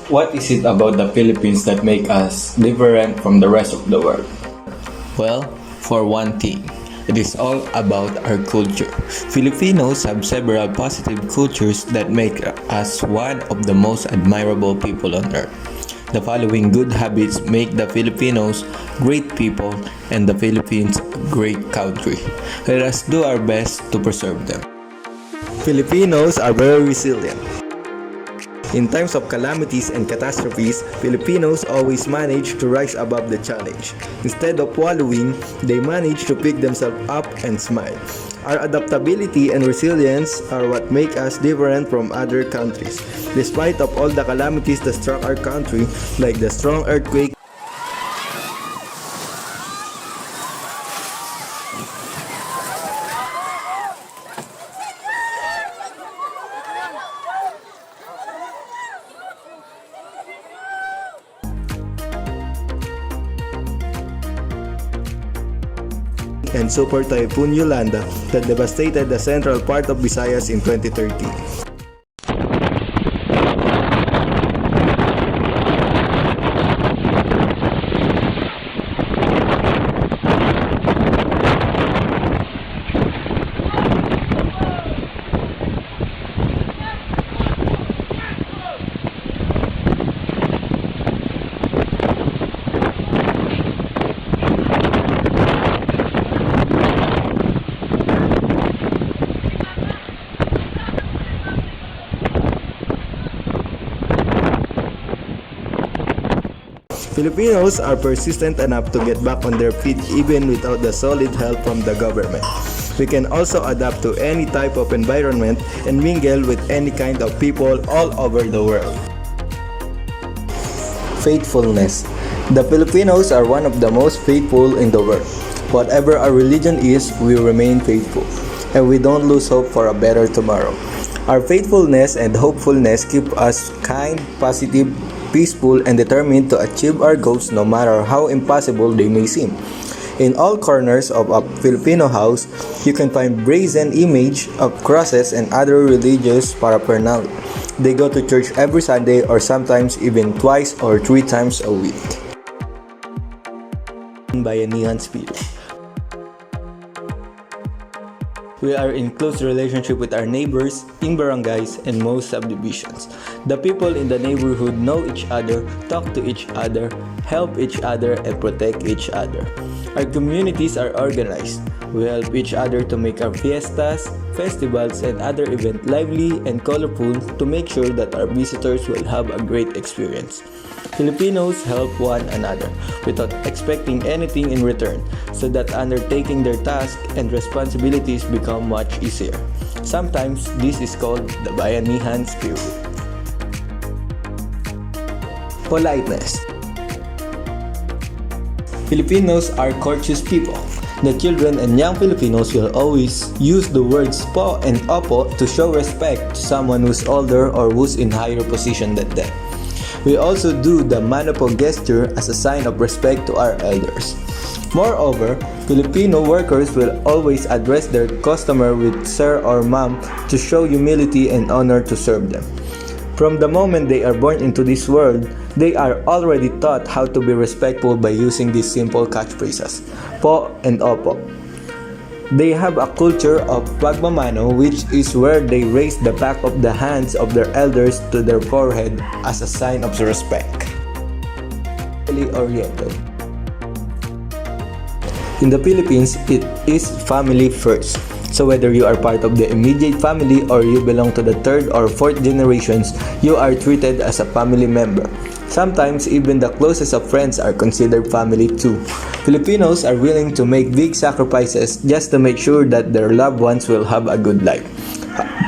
What is it about the Philippines that make us different from the rest of the world? Well, for one thing, it is all about our culture. Filipinos have several positive cultures that make us one of the most admirable people on earth. The following good habits make the Filipinos great people and the Philippines a great country. Let us do our best to preserve them. Filipinos are very resilient. In times of calamities and catastrophes, Filipinos always manage to rise above the challenge. Instead of wallowing, they manage to pick themselves up and smile. Our adaptability and resilience are what make us different from other countries. Despite of all the calamities that struck our country, like the strong earthquake, and Super Typhoon Yolanda that devastated the central part of Visayas in 2013. Filipinos are persistent enough to get back on their feet even without the solid help from the government. We can also adapt to any type of environment and mingle with any kind of people all over the world. Faithfulness. The Filipinos are one of the most faithful in the world. Whatever our religion is, we remain faithful, and we don't lose hope for a better tomorrow. Our faithfulness and hopefulness keep us kind, positive, peaceful, and determined to achieve our goals no matter how impossible they may seem. In all corners of a Filipino house, you can find brazen image of crosses and other religious paraphernalia. They go to church every Sunday or sometimes even twice or three times a week. Bayanihan spirit. We are in close relationship with our neighbors, in barangays, and most subdivisions. The people in the neighborhood know each other, talk to each other, help each other, and protect each other. Our communities are organized. We help each other to make our fiestas, festivals, and other events lively and colorful to make sure that our visitors will have a great experience. Filipinos help one another without expecting anything in return, so that undertaking their tasks and responsibilities become much easier. Sometimes this is called the Bayanihan spirit. Politeness. Filipinos are courteous people. The children and young Filipinos will always use the words po and opo to show respect to someone who's older or who's in higher position than them. We also do the mano po gesture as a sign of respect to our elders. Moreover, Filipino workers will always address their customer with sir or ma'am to show humility and honor to serve them. From the moment they are born into this world, they are already taught how to be respectful by using these simple catchphrases, po and opo. They have a culture of pagmamano, which is where they raise the back of the hands of their elders to their forehead as a sign of respect. Oriented. In the Philippines, it is family first. So whether you are part of the immediate family or you belong to the third or fourth generations, you are treated as a family member. Sometimes even the closest of friends are considered family too. Filipinos are willing to make big sacrifices just to make sure that their loved ones will have a good life.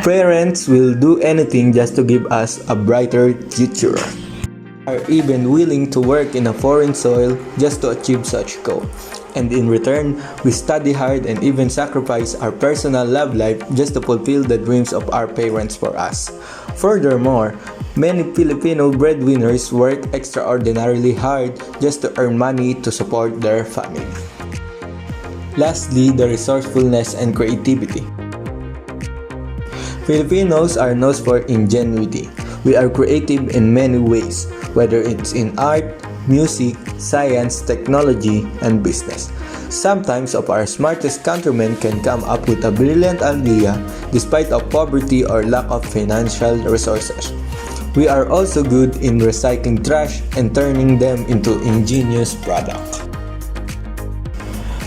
Parents will do anything just to give us a brighter future. Are even willing to work in a foreign soil just to achieve such goal. And in return, we study hard and even sacrifice our personal love life just to fulfill the dreams of our parents for us. Furthermore, many Filipino breadwinners work extraordinarily hard just to earn money to support their family. Lastly, the resourcefulness and creativity. Filipinos are known for ingenuity. We are creative in many ways, whether it's in art, music, science, technology, and business. Sometimes of our smartest countrymen can come up with a brilliant idea despite of poverty or lack of financial resources. We are also good in recycling trash and turning them into ingenious products.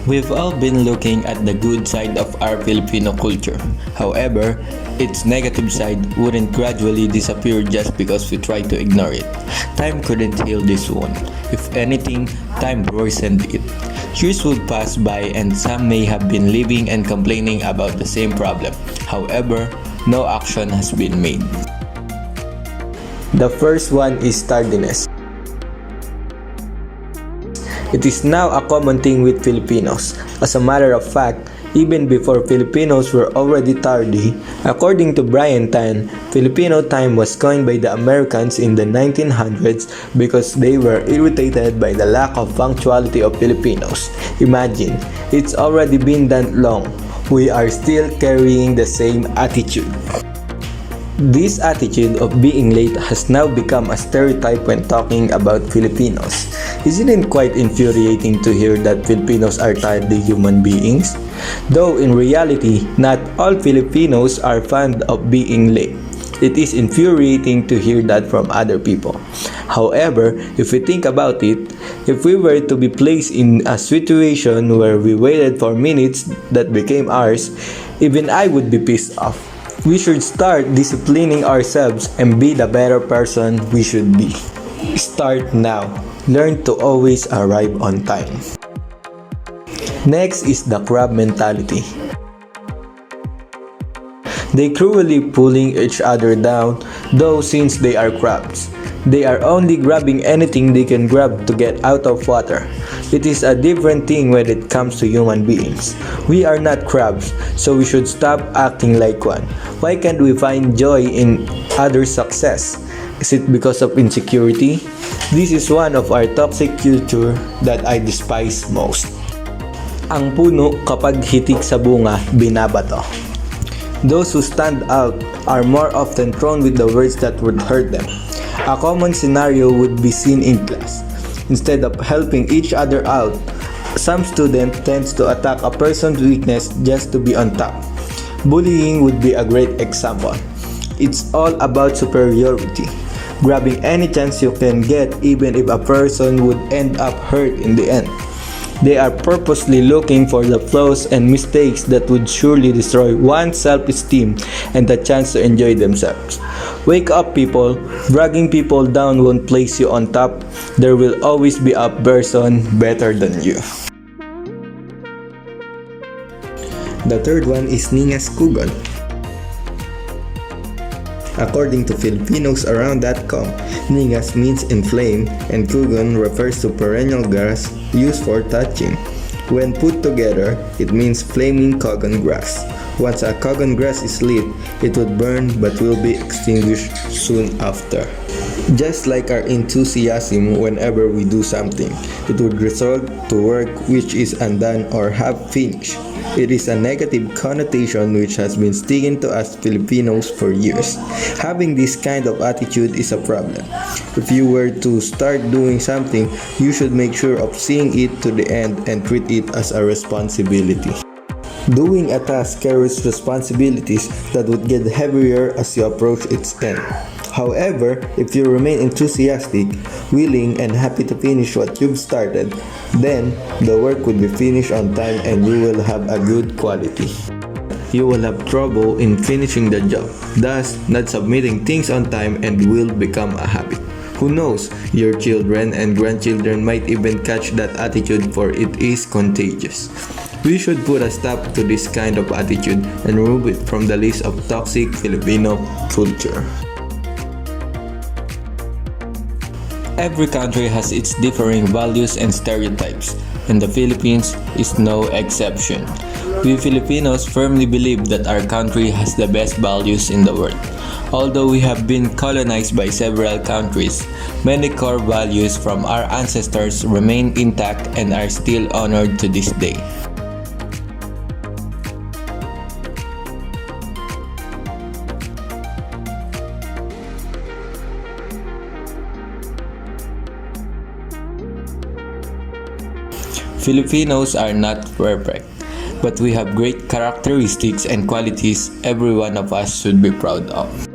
We've all been looking at the good side of our Filipino culture. However, its negative side wouldn't gradually disappear just because we try to ignore it. Time couldn't heal this wound. If anything, time worsened it. Years would pass by and some may have been living and complaining about the same problem. However, no action has been made. The first one is tardiness. It is now a common thing with Filipinos. As a matter of fact, even before Filipinos were already tardy, according to Brian Tan, Filipino time was coined by the Americans in the 1900s because they were irritated by the lack of punctuality of Filipinos. Imagine, it's already been that long. We are still carrying the same attitude. This attitude of being late has now become a stereotype when talking about Filipinos. Isn't it quite infuriating to hear that Filipinos are tardy human beings? Though in reality, not all Filipinos are fond of being late. It is infuriating to hear that from other people. However, if we think about it, if we were to be placed in a situation where we waited for minutes that became hours, even I would be pissed off. We should start disciplining ourselves and be the better person we should be. Start now. Learn to always arrive on time. Next is the crab mentality. They cruelly pulling each other down, though since they are crabs. They are only grabbing anything they can grab to get out of water. It is a different thing when it comes to human beings. We are not crabs, so we should stop acting like one. Why can't we find joy in others' success? Is it because of insecurity? This is one of our toxic culture that I despise most. Ang puno kapag hitik sa bunga, binabato. Those who stand out are more often thrown with the words that would hurt them. A common scenario would be seen in class. Instead of helping each other out, some student tends to attack a person's weakness just to be on top. Bullying would be a great example. It's all about superiority, grabbing any chance you can get even if a person would end up hurt in the end. They are purposely looking for the flaws and mistakes that would surely destroy one's self-esteem and the chance to enjoy themselves. Wake up, people. Dragging people down won't place you on top. There will always be a person better than you. The third one is Ningas Kugon. According to Filipinosaround.com, Ningas means inflame and Kugon refers to perennial grass used for thatching. When put together, it means flaming Kogon grass. Once a Kogon grass is lit, it would burn but will be extinguished soon after. Just like our enthusiasm whenever we do something, it would result to work which is undone or half finished. It is a negative connotation which has been sticking to us Filipinos for years. Having this kind of attitude is a problem. If you were to start doing something, you should make sure of seeing it to the end and treat it as a responsibility. Doing a task carries responsibilities that would get heavier as you approach its end. However, if you remain enthusiastic, willing, and happy to finish what you've started, then the work will be finished on time and you will have a good quality. You will have trouble in finishing the job, thus not submitting things on time and will become a habit. Who knows, your children and grandchildren might even catch that attitude, for it is contagious. We should put a stop to this kind of attitude and remove it from the list of toxic Filipino culture. Every country has its differing values and stereotypes, and the Philippines is no exception. We Filipinos firmly believe that our country has the best values in the world. Although we have been colonized by several countries, many core values from our ancestors remain intact and are still honored to this day. Filipinos are not perfect, but we have great characteristics and qualities every one of us should be proud of.